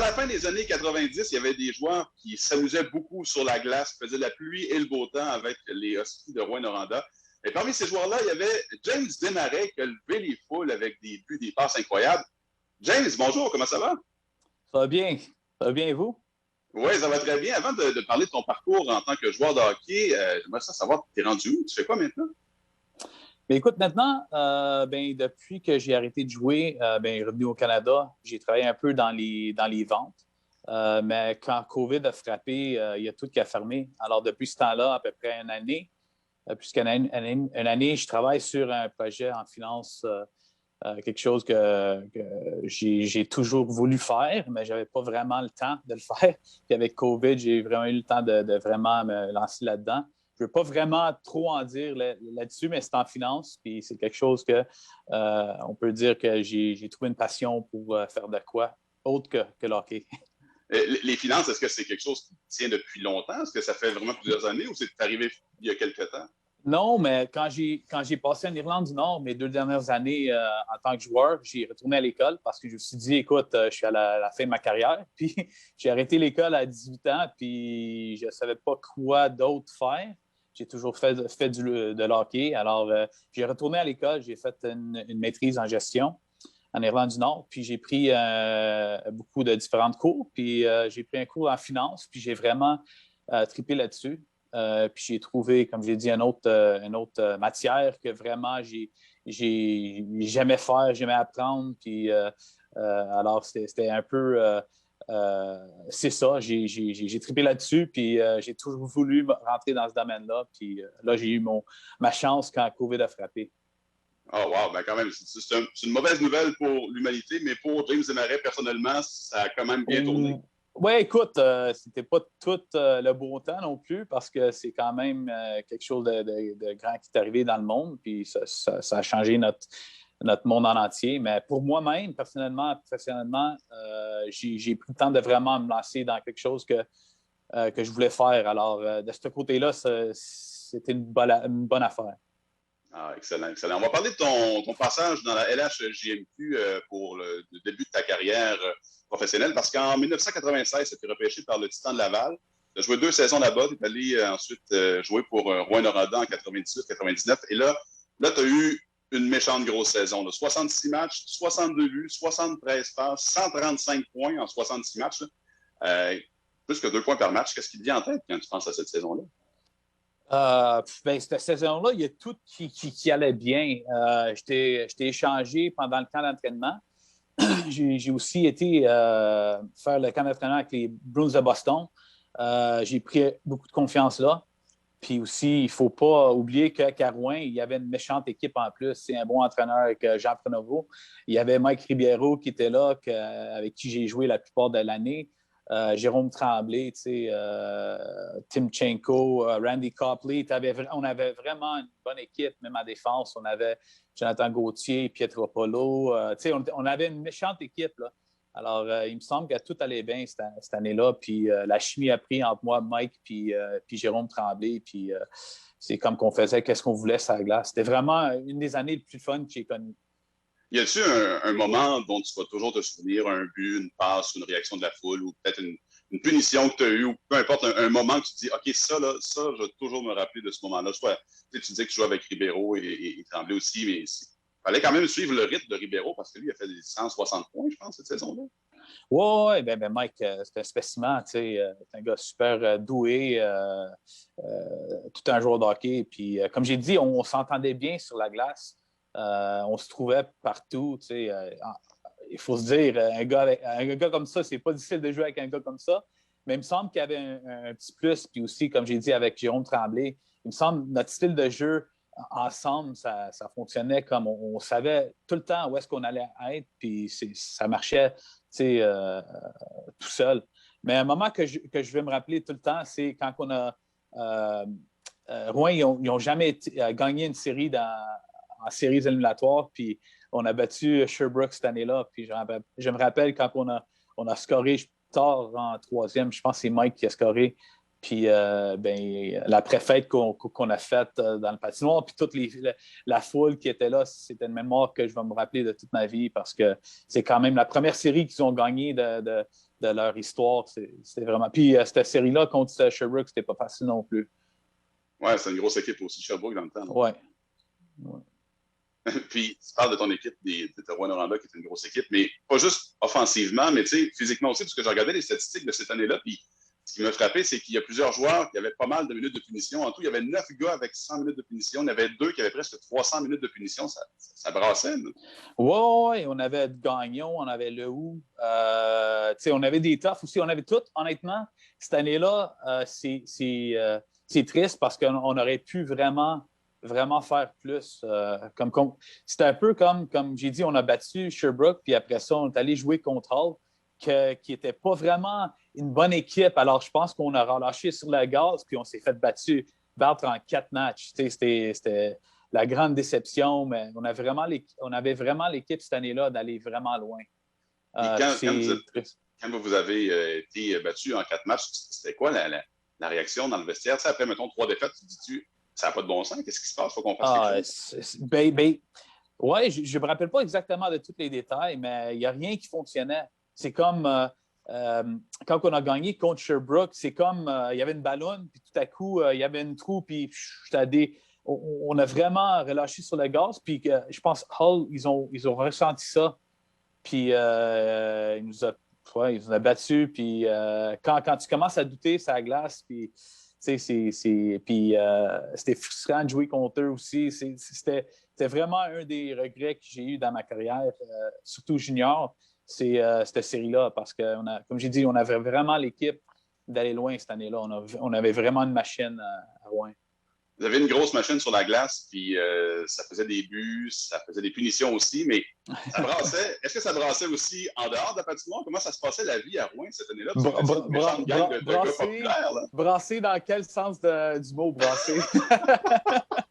la fin des années 90, il y avait des joueurs qui s'amusaient beaucoup sur la glace, faisaient la pluie et le beau temps avec les Huskies de Rouyn-Noranda. Et parmi ces joueurs-là, il y avait James Desmarais qui a levé les foules avec des buts, des passes incroyables. James, bonjour, comment ça va? Ça va bien. Ça va bien et vous? Oui, ça va très bien. Avant de parler de ton parcours en tant que joueur de hockey, j'aimerais savoir, tu es rendu où? Tu fais quoi maintenant? Mais écoute, maintenant, depuis que j'ai arrêté de jouer, revenu au Canada, j'ai travaillé un peu dans les ventes. Mais quand COVID a frappé, il y a tout qui a fermé. Alors, depuis ce temps-là, à peu près une année, une année, je travaille sur un projet en finance, quelque chose que j'ai toujours voulu faire, mais je n'avais pas vraiment le temps de le faire. Puis avec COVID, j'ai vraiment eu le temps de vraiment me lancer là-dedans. Je ne veux pas vraiment trop en dire là-dessus, mais c'est en finance, puis c'est quelque chose que on peut dire que j'ai trouvé une passion pour faire de quoi autre que le hockey. Les finances, est-ce que c'est quelque chose qui tient depuis longtemps? Est-ce que ça fait vraiment plusieurs années ou c'est arrivé il y a quelques temps? Non, mais quand j'ai passé en Irlande du Nord, mes 2 dernières années en tant que joueur, j'ai retourné à l'école parce que je me suis dit, écoute, je suis à la fin de ma carrière. Puis j'ai arrêté l'école à 18 ans, puis je ne savais pas quoi d'autre faire. J'ai toujours fait de l'hockey. Alors, j'ai retourné à l'école, j'ai fait une maîtrise en gestion en Irlande du Nord, puis j'ai pris beaucoup de différentes cours, puis j'ai pris un cours en finance, puis j'ai vraiment trippé là-dessus. Puis j'ai trouvé, comme j'ai dit, une autre matière que vraiment j'aimais faire, j'aimais apprendre. Puis alors, c'était un peu. C'est ça, j'ai trippé là-dessus, puis j'ai toujours voulu rentrer dans ce domaine-là. Puis là, j'ai eu ma chance quand COVID a frappé. Oh, wow, ben quand même, c'est une mauvaise nouvelle pour l'humanité, mais pour James Desmarais, personnellement, ça a quand même bien tourné. Oui, écoute, c'était pas tout le beau temps non plus parce que c'est quand même quelque chose de grand qui est arrivé dans le monde, puis ça a changé notre monde en entier. Mais pour moi-même, personnellement, professionnellement, j'ai pris le temps de vraiment me lancer dans quelque chose que je voulais faire. Alors, de ce côté-là, c'était une bonne affaire. Ah, excellent, excellent. On va parler de ton passage dans la LHJMQ pour le début de ta carrière professionnelle, parce qu'en 1996, tu as été repêché par le Titan de Laval. Tu as joué 2 saisons là-bas, tu es allé ensuite jouer pour Rouyn-Noranda en 98-99. Et là tu as eu une méchante grosse saison. Là. 66 matchs, 62 buts, 73 passes, 135 points en 66 matchs. Plus que 2 points par match. Qu'est-ce qui te vient en tête quand tu penses à cette saison-là? Cette saison-là, il y a tout qui allait bien. J'étais échangé pendant le camp d'entraînement. J'ai aussi été faire le camp d'entraînement avec les Bruins de Boston. J'ai pris beaucoup de confiance là. Puis aussi, il ne faut pas oublier qu'à Rouen, il y avait une méchante équipe en plus. C'est un bon entraîneur avec Jean Prenovo. Il y avait Mike Ribeiro qui était là, avec qui j'ai joué la plupart de l'année. Jérôme Tremblay, Timchenko, Randy Copley. On avait vraiment une bonne équipe, même en défense. On avait Jonathan Gauthier, Pietro Polo. On avait une méchante équipe. Là. Alors, il me semble que tout allait bien cette année-là. Puis la chimie a pris entre moi, Mike, puis Jérôme Tremblay. Puis c'est comme qu'on faisait qu'est-ce qu'on voulait sur la glace. C'était vraiment une des années les plus fun que j'ai connues. Y a-t-il un moment dont tu vas toujours te souvenir, un but, une passe, une réaction de la foule, ou peut-être une punition que tu as eue, ou peu importe, un moment que tu te dis, OK, ça, je vais toujours me rappeler de ce moment-là. Soit, tu disais que tu jouais avec Ribeiro et Tremblay aussi, mais il fallait quand même suivre le rythme de Ribeiro parce que lui, il a fait des 160 points, je pense, cette saison-là. Oui, Mike, c'est un spécimen, c'est un gars super doué, tout un joueur de hockey. Puis, comme j'ai dit, on s'entendait bien sur la glace. On se trouvait partout. Il faut se dire, un gars comme ça, c'est pas difficile de jouer avec un gars comme ça. Mais il me semble qu'il y avait un petit plus. Puis aussi, comme j'ai dit avec Jérôme Tremblay, il me semble que notre style de jeu ensemble, ça fonctionnait comme on savait tout le temps où est-ce qu'on allait être. Puis ça marchait tout seul. Mais un moment que je vais me rappeler tout le temps, c'est quand on a. Rouen, ils n'ont jamais gagné une série en séries éliminatoires. Puis on a battu Sherbrooke cette année-là. Puis je me rappelle quand on a scoré tard en troisième, je pense que c'est Mike qui a scoré. Puis la préfète qu'on a faite dans le patinoire, puis toute la foule qui était là, c'était une mémoire que je vais me rappeler de toute ma vie parce que c'est quand même la première série qu'ils ont gagnée de leur histoire. C'était vraiment... Puis cette série-là contre Sherbrooke, c'était pas facile non plus. Ouais, c'est une grosse équipe aussi, Sherbrooke, dans le temps. Ouais. Puis, tu parles de ton équipe de Rouen-Noranda, qui est une grosse équipe, mais pas juste offensivement, mais physiquement aussi, parce que j'ai regardé les statistiques de cette année-là, puis ce qui m'a frappé, c'est qu'il y a plusieurs joueurs qui avaient pas mal de minutes de punition. En tout, il y avait 9 gars avec 100 minutes de punition. Il y en avait 2 qui avaient presque 300 minutes de punition. Ça brassait. Oui, on avait Gagnon, on avait Lehoux. On avait des toughs aussi. On avait tout, honnêtement. Cette année-là, c'est triste parce qu'on aurait pu vraiment faire plus. C'était un peu comme j'ai dit, on a battu Sherbrooke, puis après ça, on est allé jouer contre Hull, qui n'était pas vraiment une bonne équipe. Alors, je pense qu'on a relâché sur le gaz, puis on s'est fait battre en 4 matchs. C'était la grande déception, mais on avait vraiment l'équipe cette année-là d'aller vraiment loin. Quand vous avez été battu en 4 matchs, c'était quoi la réaction dans le vestiaire? Après, mettons, 3 défaites, tu dis-tu, ça n'a pas de bon sens? Qu'est-ce qui se passe? Il faut qu'on fasse quelque chose? Oui, je ne me rappelle pas exactement de tous les détails, mais il n'y a rien qui fonctionnait. C'est comme quand on a gagné contre Sherbrooke, c'est comme il y avait une ballonne, puis tout à coup, il y avait une trou, puis on a vraiment relâché sur le gaz. Puis je pense Hull, ils ont ressenti ça. Puis ils nous ont battus. Puis quand tu commences à douter, ça glace. Puis c'était frustrant de jouer contre eux aussi. C'était vraiment un des regrets que j'ai eu dans ma carrière, surtout junior, c'est cette série-là. Parce que, comme j'ai dit, on avait vraiment l'équipe d'aller loin cette année-là. On avait vraiment une machine à Rouen. Vous avez une grosse machine sur la glace, puis ça faisait des buts, ça faisait des punitions aussi, mais ça brassait. Est-ce que ça brassait aussi en dehors de la patinoire? Comment ça se passait la vie à Rouen cette année-là? Brasser dans quel sens du mot brasser?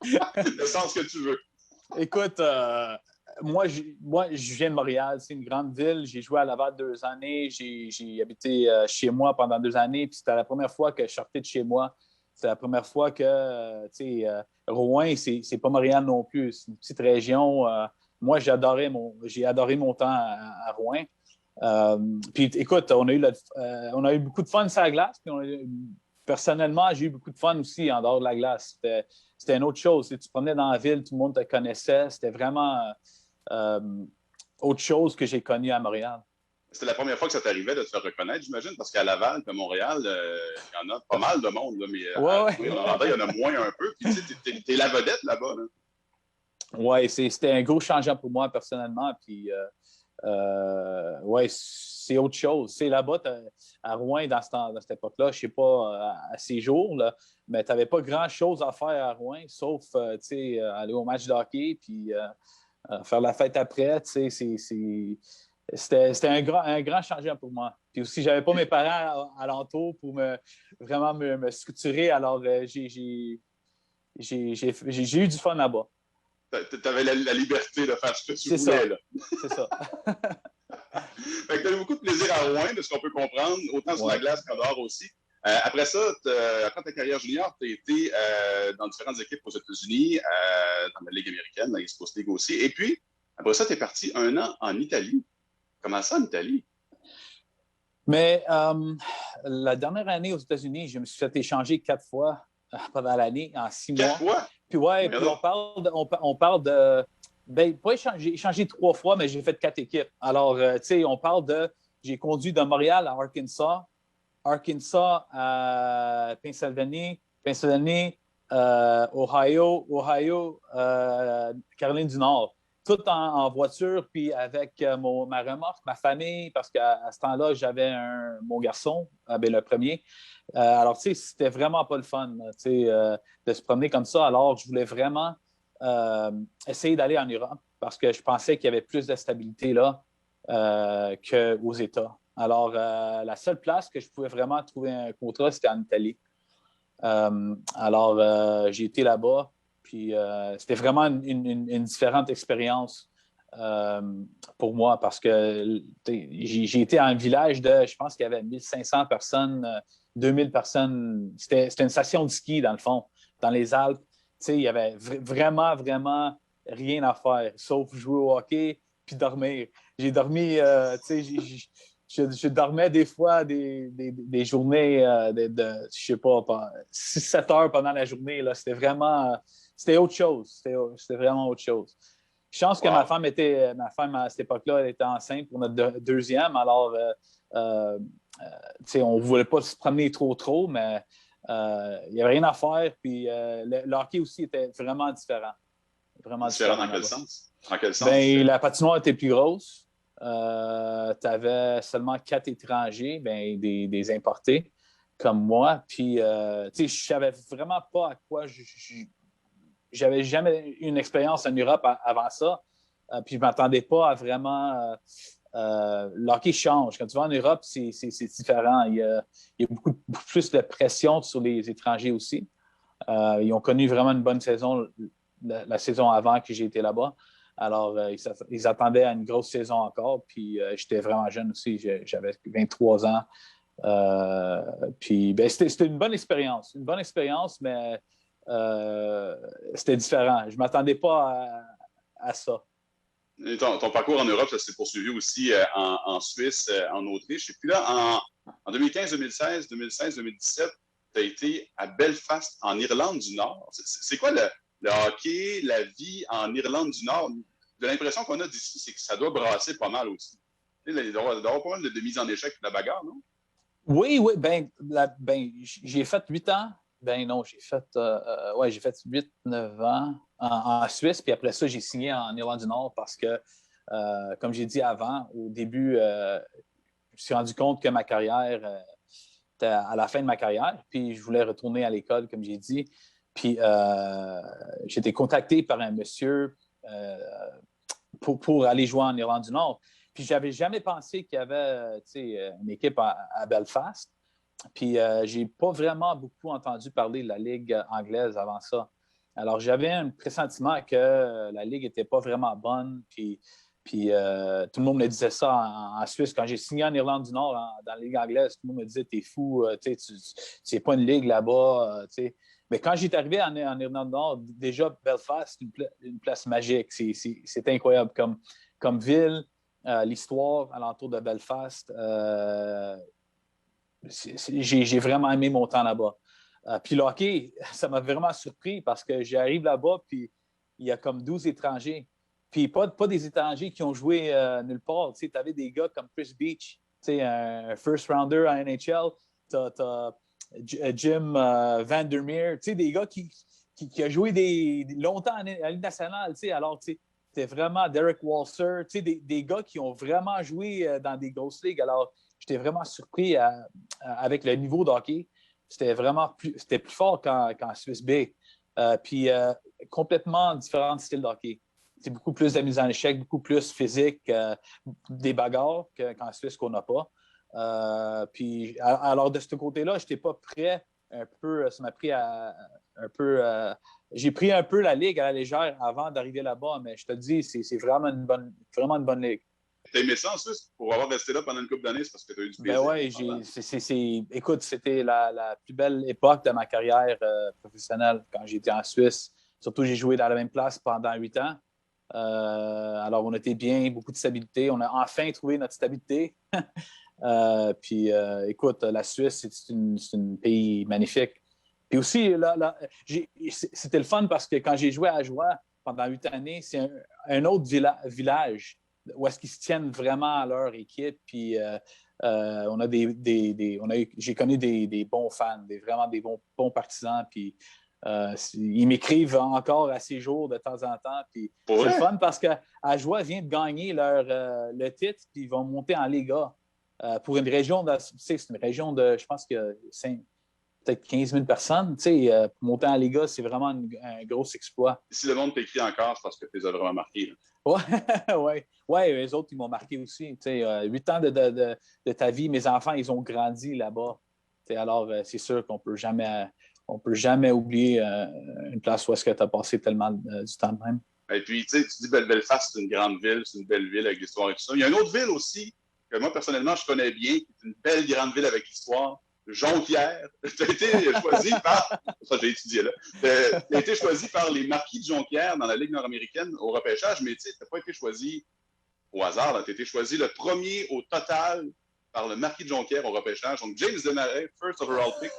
Le sens que tu veux. Écoute, moi, je viens de Montréal. C'est une grande ville. J'ai joué à Laval 2 années. J'ai habité chez moi pendant 2 années. Puis c'était la première fois que je sortais de chez moi. C'est la première fois que, Rouen, c'est pas Montréal non plus. C'est une petite région. Moi, j'ai adoré mon temps à Rouen. Puis, écoute, on a eu beaucoup de fun sur la glace. Puis personnellement, j'ai eu beaucoup de fun aussi en dehors de la glace. C'était une autre chose. Tu te promenais dans la ville, tout le monde te connaissait. C'était vraiment autre chose que j'ai connu à Montréal. C'était la première fois que ça t'arrivait de te faire reconnaître, j'imagine, parce qu'à Laval, à Montréal, il y en a pas mal de monde, là, mais il y en a moins un peu. Puis tu sais, t'es la vedette là-bas. Là. Oui, c'était un gros changement pour moi personnellement. Puis, c'est autre chose. C'est là-bas, à Rouen, dans cette époque-là, je ne sais pas, à ces jours, là, mais tu n'avais pas grand-chose à faire à Rouen, sauf aller au match de hockey, puis faire la fête après. C'était un grand changement pour moi. Puis aussi, je n'avais pas mes parents alentour pour vraiment me structurer. Alors, j'ai eu du fun là-bas. Tu avais la liberté de faire ce que tu voulais. Là. C'est ça. Tu as eu beaucoup de plaisir à Rouen, de ce qu'on peut comprendre, autant sur la glace qu'en dehors aussi. Après ça, après ta carrière junior, tu as été dans différentes équipes aux États-Unis, dans la Ligue américaine, dans l'East Coast League aussi. Et puis, après ça, tu es parti 1 an en Italie. Comment ça, en Italie? Mais la dernière année aux États-Unis, je me suis fait échanger 4 fois pendant l'année, en 6 mois. 4 fois? Puis puis on parle de... Ben, pas échangé 3 fois, mais j'ai fait 4 équipes. Alors, on parle de... J'ai conduit de Montréal à Arkansas à Pennsylvanie, Ohio, Caroline du Nord. Tout en voiture, puis avec ma remorque, ma famille, parce qu'à ce temps-là, j'avais mon garçon, le premier. Alors, c'était vraiment pas le fun de se promener comme ça. Alors, je voulais vraiment essayer d'aller en Europe parce que je pensais qu'il y avait plus de stabilité là qu'aux États. Alors, la seule place que je pouvais vraiment trouver un contrat, c'était en Italie. Alors, j'ai été là-bas. Puis c'était vraiment une différente expérience pour moi parce que j'ai été à un village je pense qu'il y avait 1500 personnes, 2000 personnes. C'était une station de ski, dans le fond, dans les Alpes. Il y avait vraiment, vraiment rien à faire, sauf jouer au hockey puis dormir. J'ai dormi, je dormais des fois des journées je sais pas, 6-7 heures pendant la journée. Là. C'était vraiment, c'était autre chose. C'était vraiment autre chose. Chance que Wow. ma femme à cette époque-là, elle était enceinte pour notre deuxième. Alors, on ne voulait pas se promener trop, mais il n'y avait rien à faire. Puis le hockey aussi était vraiment différent. Vraiment Différent différent dans quel sens? En quel sens? Ben, la patinoire était plus grosse. Tu avais seulement 4 étrangers, des importés comme moi. Puis, je ne savais vraiment pas à quoi j'avais jamais eu une expérience en Europe avant ça. Puis je ne m'attendais pas à vraiment. Le hockey change. Quand tu vas en Europe, c'est différent. Il y a beaucoup plus de pression sur les étrangers aussi. Ils ont connu vraiment une bonne saison la saison avant que j'ai été là-bas. Alors, ils attendaient à une grosse saison encore. Puis j'étais vraiment jeune aussi. J'avais 23 ans. Puis c'était une bonne expérience. Une bonne expérience, mais c'était différent. Je ne m'attendais pas à ça. Et ton parcours en Europe, ça s'est poursuivi aussi en Suisse, en Autriche. Et puis là, en 2015, 2016, 2017, tu as été à Belfast, en Irlande du Nord. C'est quoi le hockey, la vie en Irlande du Nord? De l'impression qu'on a d'ici, c'est que ça doit brasser pas mal aussi. Il doit y avoir pas mal de mise en échec de la bagarre, non? Oui. J'ai fait 8 ans. Ben non, j'ai fait 8-9 ans en Suisse. Puis après ça, j'ai signé en Irlande du Nord parce que, comme j'ai dit avant, au début, je me suis rendu compte que ma carrière était à la fin de ma carrière. Puis je voulais retourner à l'école, comme j'ai dit. Puis j'ai été contacté par un monsieur pour aller jouer en Irlande du Nord. Puis je n'avais jamais pensé qu'il y avait une équipe à Belfast. Puis je n'ai pas vraiment beaucoup entendu parler de la Ligue anglaise avant ça. Alors j'avais un pressentiment que la Ligue n'était pas vraiment bonne. Puis tout le monde me disait ça en Suisse. Quand j'ai signé en Irlande du Nord, dans la Ligue anglaise, tout le monde me disait « T'es fou, c'est pas une ligue là-bas. » Mais quand j'étais arrivé en Irlande du Nord, déjà Belfast, une place magique. C'est incroyable comme ville. L'histoire alentour de Belfast, j'ai vraiment aimé mon temps là-bas. Puis le hockey, ça m'a vraiment surpris parce que j'arrive là-bas, puis il y a comme 12 étrangers. Puis pas des étrangers qui ont joué nulle part. Tu avais des gars comme Chris Beach, un first rounder à NHL. T'as Jim Vandermeer, des gars qui ont joué longtemps à la Ligue nationale. Alors, c'était vraiment Derek Walser, des gars qui ont vraiment joué dans des grosses ligues. Alors, j'étais vraiment surpris avec le niveau de hockey. C'était plus fort qu'en Suisse B. Puis, complètement différent style de hockey. C'est beaucoup plus de mise en échec, beaucoup plus physique, des bagarres qu'en Suisse qu'on n'a pas. Puis, alors, de ce côté-là, je n'étais pas prêt un peu. Ça m'a pris un peu. J'ai pris un peu la ligue à la légère avant d'arriver là-bas, mais je te dis, c'est vraiment une bonne ligue. T'as aimé ça en Suisse pour avoir resté là pendant une couple d'années, c'est parce que tu as eu du plaisir? Ben oui, écoute, c'était la plus belle époque de ma carrière professionnelle quand j'étais en Suisse. Surtout, j'ai joué dans la même place pendant 8 ans. Alors, on était bien, beaucoup de stabilité. On a enfin trouvé notre stabilité. Puis, écoute, la Suisse, c'est un pays magnifique. Puis aussi, c'était le fun parce que quand j'ai joué à Ajoie pendant 8 années, c'est un autre village où est-ce qu'ils se tiennent vraiment à leur équipe. Puis, j'ai connu des bons fans, vraiment des bons partisans. Puis, ils m'écrivent encore à ces jours de temps en temps. Puis, c'est le fun parce qu'Ajoie vient de gagner le titre, puis ils vont monter en Liga. Pour une région, c'est une région de, je pense que peut-être 15 000 personnes. Pour monter en Liga, c'est vraiment un gros exploit. Si le monde t'écrit encore, c'est parce que tu les as vraiment marqués. Oui, eux autres, ils m'ont marqué aussi. 8 ans de ta vie, mes enfants, ils ont grandi là-bas. Alors, c'est sûr qu'on ne peut jamais oublier une place où est-ce que tu as passé tellement du temps de même. Et puis, tu dis Belfast, c'est une grande ville, c'est une belle ville avec l'histoire et tout ça. Il y a une autre ville aussi que moi, personnellement, je connais bien, qui est une belle grande ville avec l'histoire. Jonquière. Tu as été choisi par... Ça, j'ai étudié là. Tu as été choisi par les Marquis de Jonquière dans la Ligue nord-américaine au repêchage, mais tu n'as pas été choisi au hasard. Tu as été choisi le premier au total par le marquis de Jonquière au repêchage. Donc, James Desmarais, first overall pick.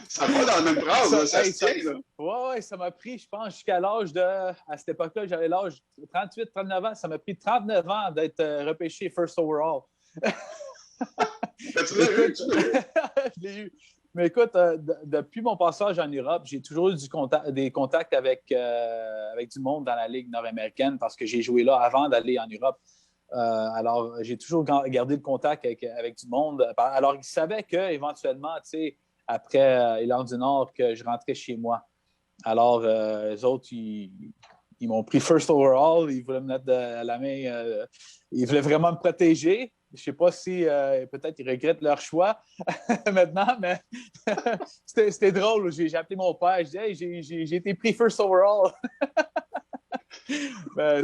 Ça va dans la même phrase, ça se tient. Oui, ça m'a pris, je pense, jusqu'à l'âge de... À cette époque-là, j'avais l'âge 38, 39 ans. Ça m'a pris 39 ans d'être repêché first overall. Tu l'as eu? Je l'ai eu. Mais écoute, depuis mon passage en Europe, j'ai toujours eu des contacts avec du monde dans la Ligue nord-américaine parce que j'ai joué là avant d'aller en Europe. Alors, j'ai toujours gardé le contact avec du monde. Alors, ils savaient qu'éventuellement, tu sais, après Irlande du Nord, que je rentrais chez moi. Alors, eux autres, ils m'ont pris first overall. Ils voulaient me mettre à la main. Ils voulaient vraiment me protéger. Je ne sais pas si peut-être ils regrettent leur choix maintenant, mais c'était drôle. J'ai appelé mon père. Je dis hey, j'ai été pris first overall.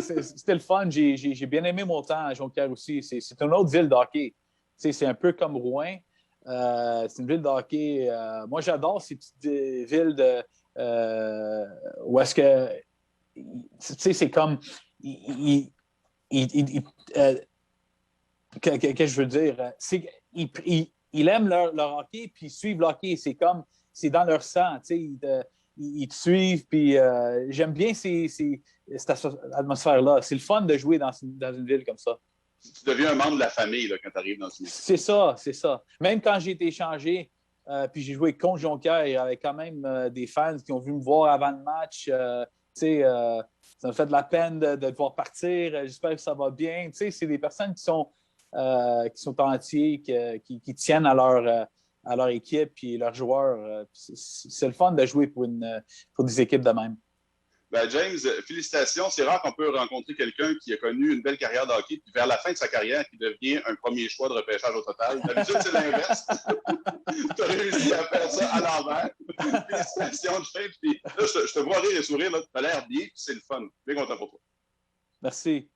C'était le fun. J'ai bien aimé mon temps à Jonquière aussi. C'est une autre ville de hockey. C'est un peu comme Rouen. C'est une ville de hockey. Moi, j'adore ces petites villes où est-ce que. Tu sais, c'est comme. Qu'est-ce que je veux dire? Ils aiment leur hockey, puis ils suivent le hockey. C'est comme. C'est dans leur sang. Tu sais, ils te suivent, puis j'aime bien cette atmosphère-là. C'est le fun de jouer dans une ville comme ça. Tu deviens un membre de la famille là, quand tu arrives dans une ville. C'est ça. Même quand j'ai été échangé, puis j'ai joué contre Jonquière, il y avait quand même des fans qui ont vu me voir avant le match. Ça me fait de la peine de devoir partir. J'espère que ça va bien. C'est des personnes qui sont entiers, qui tiennent à leur équipe et leurs joueurs. C'est le fun de jouer pour des équipes de même. Ben James, félicitations. C'est rare qu'on peut rencontrer quelqu'un qui a connu une belle carrière de hockey, puis vers la fin de sa carrière, qui devient un premier choix de repêchage au total. D'habitude, c'est l'inverse. Tu as réussi à faire ça à l'envers. Félicitations, James. Puis là, je te vois rire et sourire. Tu as l'air bien, puis c'est le fun. Bien content pour toi. Merci.